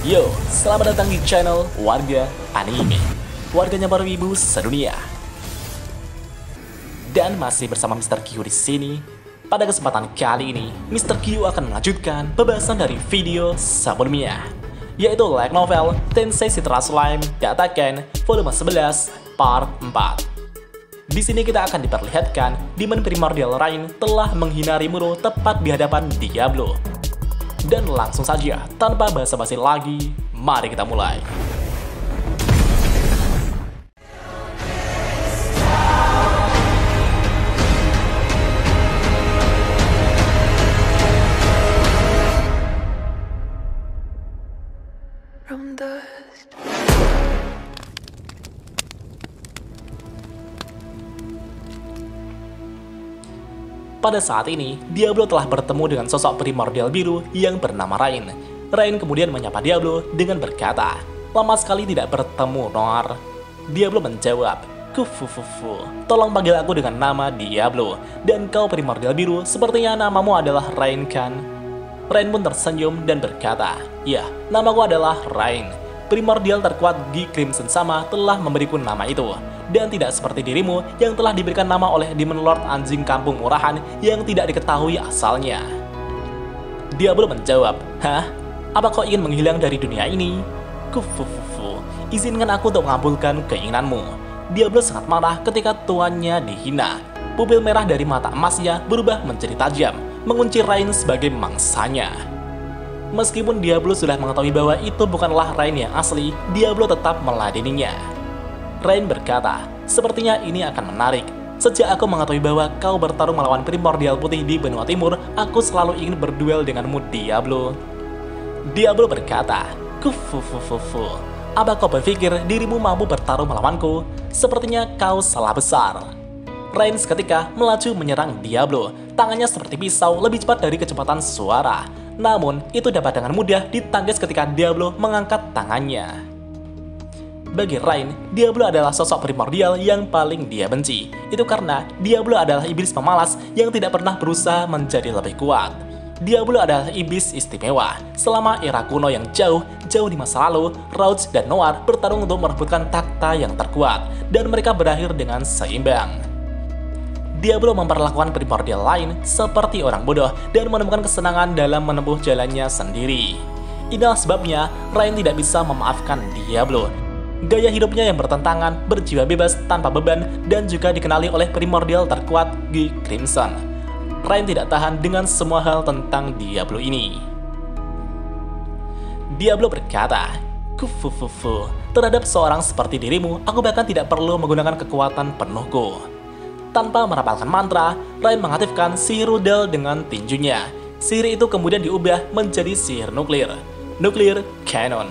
Yo, selamat datang di channel Warga Anime, warganya para wibu sedunia. Dan masih bersama Mr. Q di sini. Pada kesempatan kali ini, Mr. Q akan melanjutkan pembahasan dari video sebelumnya, yaitu light novel Tensei Citra Slime Dataken volume 11 part 4. Di sini kita akan diperlihatkan Demon Primordial Rain telah menghina Rimuru tepat di hadapan Diablo. Dan langsung saja, tanpa basa-basi lagi, mari kita mulai. Pada saat ini, Diablo telah bertemu dengan sosok primordial biru yang bernama Rain. Rain kemudian menyapa Diablo dengan berkata, "Lama sekali tidak bertemu, Noir." Diablo menjawab, "Kufufufu, tolong panggil aku dengan nama Diablo. Dan kau primordial biru, sepertinya namamu adalah Rain kan?" Rain pun tersenyum dan berkata, "Ya, namaku adalah Rain. Primordial terkuat Gi Crimson sama telah memberiku nama itu. Dan tidak seperti dirimu yang telah diberikan nama oleh Demon Lord anjing kampung murahan yang tidak diketahui asalnya." Diablo menjawab, "Hah? Apa kau ingin menghilang dari dunia ini?" "Kufufufu, izinkan aku untuk mengabulkan keinginanmu." Diablo sangat marah ketika tuannya dihina. Pupil merah dari mata emasnya berubah menjadi tajam, mengunci Rain sebagai mangsanya. Meskipun Diablo sudah mengetahui bahwa itu bukanlah Rain yang asli, Diablo tetap meladeninya. Rain berkata, "Sepertinya ini akan menarik. Sejak aku mengetahui bahwa kau bertarung melawan primordial putih di benua timur, aku selalu ingin berduel denganmu, Diablo." Diablo berkata, "Kufufufufu, apa kau berpikir dirimu mampu bertarung melawanku? Sepertinya kau salah besar." Rain seketika melaju menyerang Diablo. Tangannya seperti pisau lebih cepat dari kecepatan suara. Namun, itu dapat dengan mudah ditangkis ketika Diablo mengangkat tangannya. Bagi Rain, Diablo adalah sosok primordial yang paling dia benci. Itu karena Diablo adalah iblis pemalas yang tidak pernah berusaha menjadi lebih kuat. Diablo adalah iblis istimewa. Selama era kuno yang jauh di masa lalu, Rouge dan Noir bertarung untuk merebutkan takhta yang terkuat, dan mereka berakhir dengan seimbang. Diablo memperlakukan primordial lain seperti orang bodoh dan menemukan kesenangan dalam menempuh jalannya sendiri. Inilah sebabnya Rain tidak bisa memaafkan Diablo. Gaya hidupnya yang bertentangan, berjiwa bebas tanpa beban, dan juga dikenali oleh primordial terkuat Gi Crimson. Rain tidak tahan dengan semua hal tentang Diablo ini. Diablo berkata, "Kufufufu, terhadap seorang seperti dirimu, aku bahkan tidak perlu menggunakan kekuatan penuhku." Tanpa merapalkan mantra, Rain mengaktifkan sihir rudal dengan tinjunya. Sihir itu kemudian diubah menjadi sihir nuklir cannon.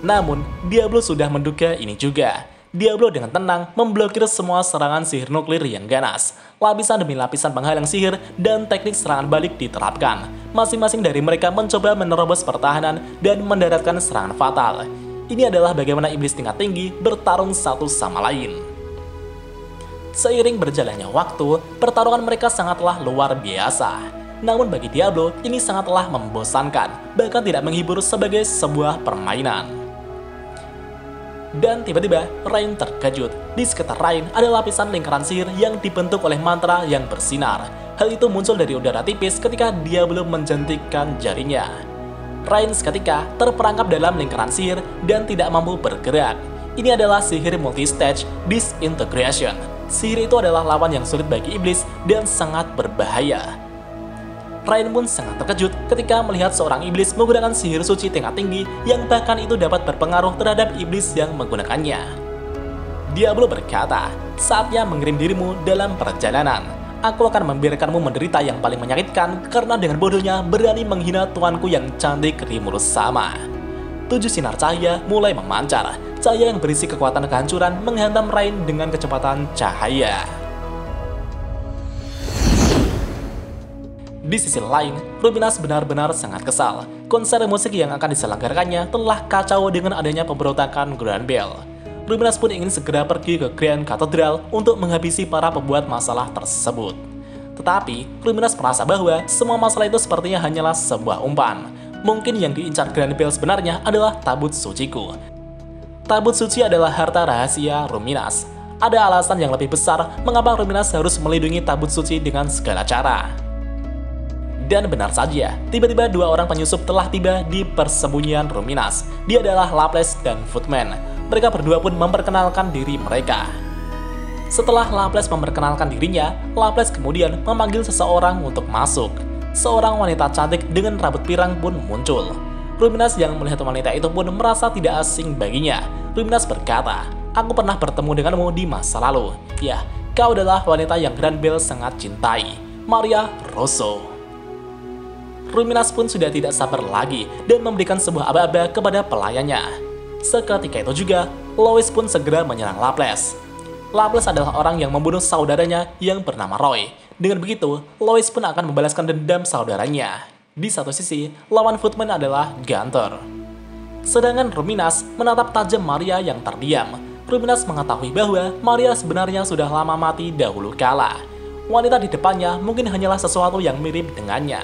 Namun, Diablo sudah menduga ini juga. Diablo dengan tenang memblokir semua serangan sihir nuklir yang ganas. Lapisan demi lapisan penghalang sihir dan teknik serangan balik diterapkan. Masing-masing dari mereka mencoba menerobos pertahanan dan mendaratkan serangan fatal. Ini adalah bagaimana iblis tingkat tinggi bertarung satu sama lain. Seiring berjalannya waktu, pertarungan mereka sangatlah luar biasa. Namun bagi Diablo, ini sangatlah membosankan, bahkan tidak menghibur sebagai sebuah permainan. Dan tiba-tiba, Rain terkejut. Di sekitar Rain ada lapisan lingkaran sihir yang dibentuk oleh mantra yang bersinar. Hal itu muncul dari udara tipis ketika Diablo menjentikkan jarinya. Rain seketika terperangkap dalam lingkaran sihir dan tidak mampu bergerak. Ini adalah sihir multi-stage disintegration. Sihir itu adalah lawan yang sulit bagi iblis dan sangat berbahaya. Rain pun sangat terkejut ketika melihat seorang iblis menggunakan sihir suci tingkat tinggi yang bahkan itu dapat berpengaruh terhadap iblis yang menggunakannya. Diablo berkata, "Saatnya mengirim dirimu dalam perjalanan. Aku akan membiarkanmu menderita yang paling menyakitkan karena dengan bodohnya berani menghina tuanku yang cantik Rimuru sama." 7 sinar cahaya mulai memancar. Cahaya yang berisi kekuatan kehancuran menghantam Rain dengan kecepatan cahaya. Di sisi lain, Ruminas benar-benar sangat kesal. Konser musik yang akan diselenggarakannya telah kacau dengan adanya pemberontakan Grand Bell. Ruminas pun ingin segera pergi ke Grand Cathedral untuk menghabisi para pembuat masalah tersebut. Tetapi, Ruminas merasa bahwa semua masalah itu sepertinya hanyalah sebuah umpan. Mungkin yang diincar Granbell sebenarnya adalah tabut suciku. Tabut suci adalah harta rahasia Ruminas. Ada alasan yang lebih besar mengapa Ruminas harus melindungi tabut suci dengan segala cara. Dan benar saja, tiba-tiba dua orang penyusup telah tiba di persembunyian Ruminas. Dia adalah Laples dan Footman. Mereka berdua pun memperkenalkan diri mereka. Setelah Laples memperkenalkan dirinya, Laples kemudian memanggil seseorang untuk masuk. Seorang wanita cantik dengan rambut pirang pun muncul. Ruminas yang melihat wanita itu pun merasa tidak asing baginya. Ruminas berkata, "Aku pernah bertemu denganmu di masa lalu. Ya, kau adalah wanita yang Granbell sangat cintai, Maria Rosso." Ruminas pun sudah tidak sabar lagi dan memberikan sebuah aba-aba kepada pelayannya. Seketika itu juga, Lois pun segera menyerang Laples. Laples adalah orang yang membunuh saudaranya yang bernama Roy. Dengan begitu, Lois pun akan membalaskan dendam saudaranya. Di satu sisi, lawan Footman adalah Gunter. Sedangkan Ruminas menatap tajam Maria yang terdiam. Ruminas mengetahui bahwa Maria sebenarnya sudah lama mati dahulu kala. Wanita di depannya mungkin hanyalah sesuatu yang mirip dengannya.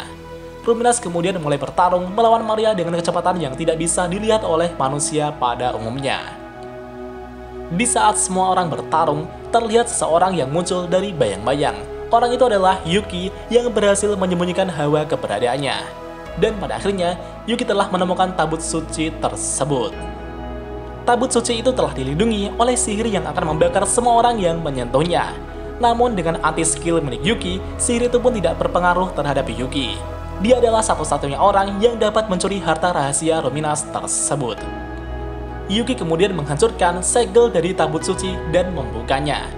Ruminas kemudian mulai bertarung melawan Maria dengan kecepatan yang tidak bisa dilihat oleh manusia pada umumnya. Di saat semua orang bertarung, terlihat seseorang yang muncul dari bayang-bayang. Orang itu adalah Yuki yang berhasil menyembunyikan hawa keberadaannya. Dan pada akhirnya, Yuki telah menemukan tabut suci tersebut. Tabut suci itu telah dilindungi oleh sihir yang akan membakar semua orang yang menyentuhnya. Namun dengan anti-skill milik Yuki, sihir itu pun tidak berpengaruh terhadap Yuki. Dia adalah satu-satunya orang yang dapat mencuri harta rahasia Ruminas tersebut. Yuki kemudian menghancurkan segel dari tabut suci dan membukanya.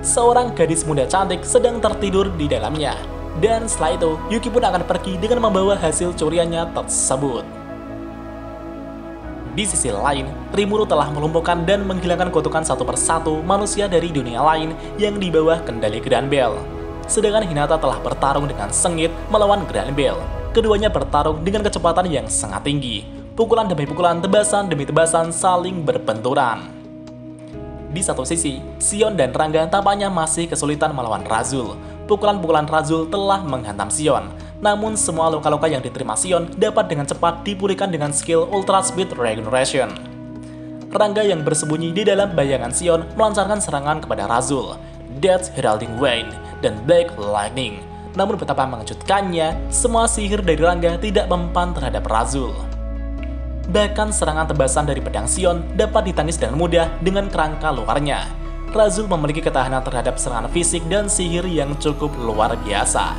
Seorang gadis muda cantik sedang tertidur di dalamnya. Dan setelah itu, Yuki pun akan pergi dengan membawa hasil curiannya tersebut. Di sisi lain, Rimuru telah melumpuhkan dan menghilangkan kutukan satu persatu manusia dari dunia lain yang di bawah kendali Granbell. Sedangkan Hinata telah bertarung dengan sengit melawan Granbell. Keduanya bertarung dengan kecepatan yang sangat tinggi. Pukulan demi pukulan, tebasan demi tebasan saling berbenturan. Di satu sisi, Sion dan Rangga tampaknya masih kesulitan melawan Razul. Pukulan-pukulan Razul telah menghantam Sion. Namun semua luka-luka yang diterima Sion dapat dengan cepat dipulihkan dengan skill Ultra Speed Regeneration. Rangga yang bersembunyi di dalam bayangan Sion melancarkan serangan kepada Razul, Death Heralding Wind, dan Black Lightning. Namun betapa mengejutkannya, semua sihir dari Rangga tidak mempan terhadap Razul. Bahkan serangan tebasan dari pedang Sion dapat ditangis dengan mudah dengan kerangka luarnya. Razul memiliki ketahanan terhadap serangan fisik dan sihir yang cukup luar biasa.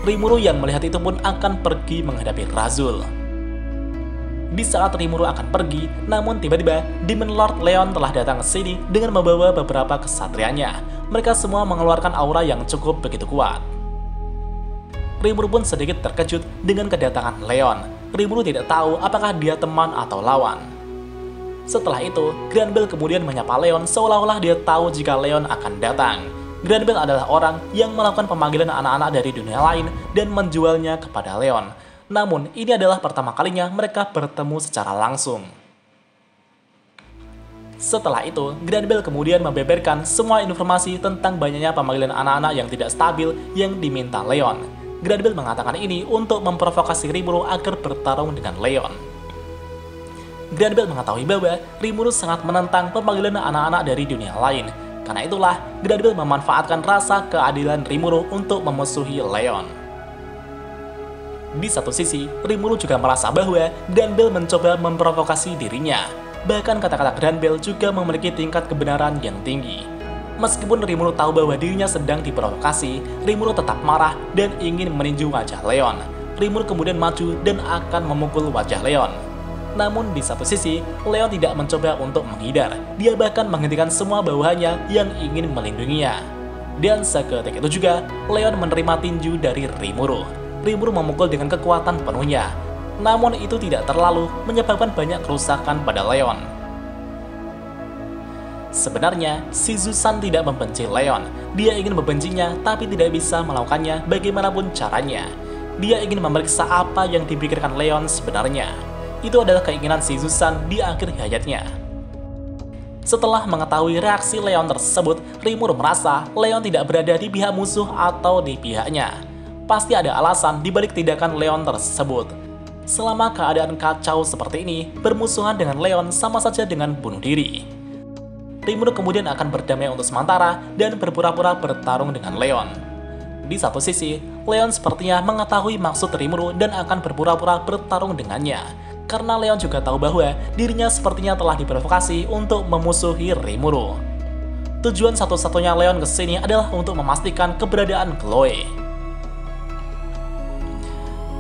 Rimuru yang melihat itu pun akan pergi menghadapi Razul. Di saat Rimuru akan pergi, namun tiba-tiba Demon Lord Leon telah datang ke sini dengan membawa beberapa kesatrianya. Mereka semua mengeluarkan aura yang cukup begitu kuat. Rimuru pun sedikit terkejut dengan kedatangan Leon. Rimuru tidak tahu apakah dia teman atau lawan. Setelah itu, Granbell kemudian menyapa Leon seolah-olah dia tahu jika Leon akan datang. Granbell adalah orang yang melakukan pemanggilan anak-anak dari dunia lain dan menjualnya kepada Leon. Namun, ini adalah pertama kalinya mereka bertemu secara langsung. Setelah itu, Granbell kemudian membeberkan semua informasi tentang banyaknya pemanggilan anak-anak yang tidak stabil yang diminta Leon. Granbell mengatakan ini untuk memprovokasi Rimuru agar bertarung dengan Leon. Granbell mengetahui bahwa Rimuru sangat menentang pemanggilan anak-anak dari dunia lain. Karena itulah, Granbell memanfaatkan rasa keadilan Rimuru untuk memusuhi Leon. Di satu sisi, Rimuru juga merasa bahwa Granbell mencoba memprovokasi dirinya. Bahkan kata-kata Granbell juga memiliki tingkat kebenaran yang tinggi. Meskipun Rimuru tahu bahwa dirinya sedang diprovokasi, Rimuru tetap marah dan ingin meninju wajah Leon. Rimuru kemudian maju dan akan memukul wajah Leon. Namun di satu sisi, Leon tidak mencoba untuk menghindar. Dia bahkan menghentikan semua bawahannya yang ingin melindunginya. Dan seketika itu juga, Leon menerima tinju dari Rimuru. Rimuru memukul dengan kekuatan penuhnya. Namun itu tidak terlalu menyebabkan banyak kerusakan pada Leon. Sebenarnya, Shizu-san tidak membenci Leon. Dia ingin membencinya, tapi tidak bisa melakukannya bagaimanapun caranya. Dia ingin memeriksa apa yang dipikirkan Leon sebenarnya. Itu adalah keinginan Shizu-san di akhir hayatnya. Setelah mengetahui reaksi Leon tersebut, Rimuru merasa Leon tidak berada di pihak musuh atau di pihaknya. Pasti ada alasan di balik tindakan Leon tersebut. Selama keadaan kacau seperti ini, bermusuhan dengan Leon sama saja dengan bunuh diri. Rimuru kemudian akan berdamai untuk sementara dan berpura-pura bertarung dengan Leon. Di satu sisi, Leon sepertinya mengetahui maksud Rimuru dan akan berpura-pura bertarung dengannya. Karena Leon juga tahu bahwa dirinya sepertinya telah diprovokasi untuk memusuhi Rimuru. Tujuan satu-satunya Leon kesini adalah untuk memastikan keberadaan Chloe.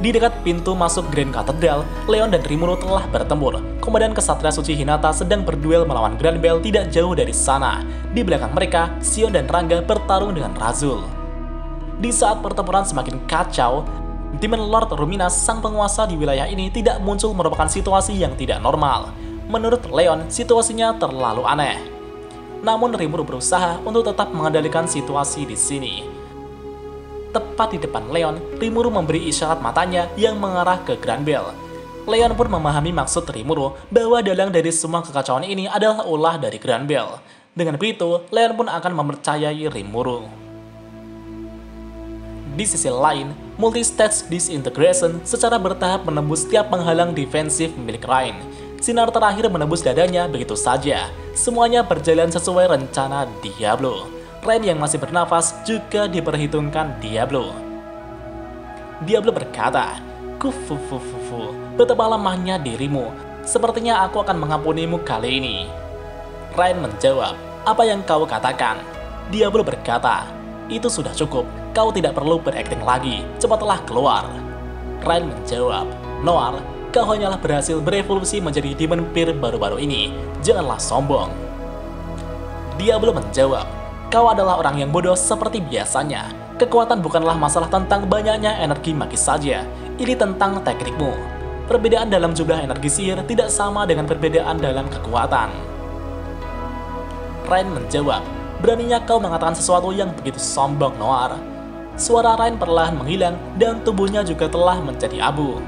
Di dekat pintu masuk Grand Cathedral, Leon dan Rimuru telah bertempur. Komandan Kesatria Suci Hinata sedang berduel melawan Granbell tidak jauh dari sana. Di belakang mereka, Xion dan Rangga bertarung dengan Razul. Di saat pertempuran semakin kacau, Demon Lord Rumina, sang penguasa di wilayah ini, tidak muncul merupakan situasi yang tidak normal. Menurut Leon, situasinya terlalu aneh. Namun Rimuru berusaha untuk tetap mengendalikan situasi di sini. Tepat di depan Leon, Rimuru memberi isyarat matanya yang mengarah ke Granbell. Leon pun memahami maksud Rimuru bahwa dalang dari semua kekacauan ini adalah ulah dari Granbell. Dengan begitu, Leon pun akan mempercayai Rimuru. Di sisi lain, multi-stage disintegration secara bertahap menembus setiap penghalang defensif milik Rain. Sinar terakhir menembus dadanya begitu saja. Semuanya berjalan sesuai rencana Diablo. Rain yang masih bernafas juga diperhitungkan Diablo. Diablo berkata, "Kufufufufu, betapa lemahnya dirimu. Sepertinya aku akan mengampunimu kali ini." Rain menjawab, "Apa yang kau katakan?" Diablo berkata, "Itu sudah cukup. Kau tidak perlu berakting lagi. Cepatlah keluar." Rain menjawab, "Noir, kau hanyalah berhasil berevolusi menjadi Demon Peer baru-baru ini. Janganlah sombong." Diablo menjawab, "Kau adalah orang yang bodoh seperti biasanya. Kekuatan bukanlah masalah tentang banyaknya energi magis saja. Ini tentang teknikmu. Perbedaan dalam jumlah energi sihir tidak sama dengan perbedaan dalam kekuatan." Rain menjawab, "Beraninya kau mengatakan sesuatu yang begitu sombong, Noir." Suara Rain perlahan menghilang dan tubuhnya juga telah menjadi abu.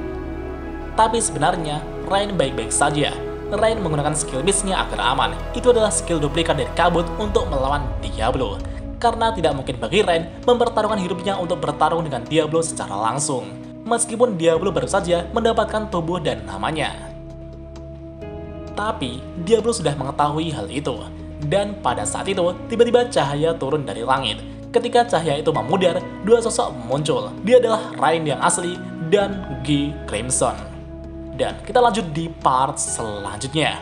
Tapi sebenarnya, Rain baik-baik saja. Rain menggunakan skill miss-nya agar aman. Itu adalah skill duplikat dari kabut untuk melawan Diablo. Karena tidak mungkin bagi Rain mempertaruhkan hidupnya untuk bertarung dengan Diablo secara langsung. Meskipun Diablo baru saja mendapatkan tubuh dan namanya. Tapi, Diablo sudah mengetahui hal itu. Dan pada saat itu, tiba-tiba cahaya turun dari langit. Ketika cahaya itu memudar, dua sosok muncul. Dia adalah Rain yang asli dan Guy Crimson. Dan kita lanjut di part selanjutnya.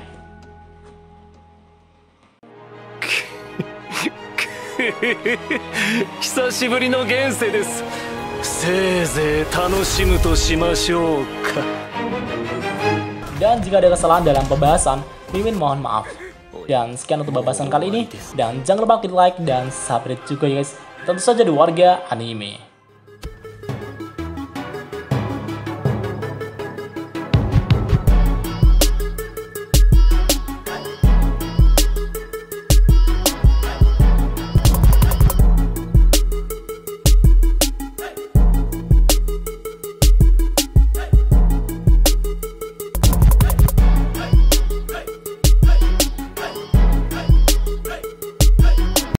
久しぶりの現世です。せいぜい楽しむとしましょうか。 Dan jika ada kesalahan dalam pembahasan, Mimin mohon maaf. Dan sekian untuk pembahasan kali ini. Dan jangan lupa klik like dan subscribe juga ya guys. Tentu saja di Warga Anime.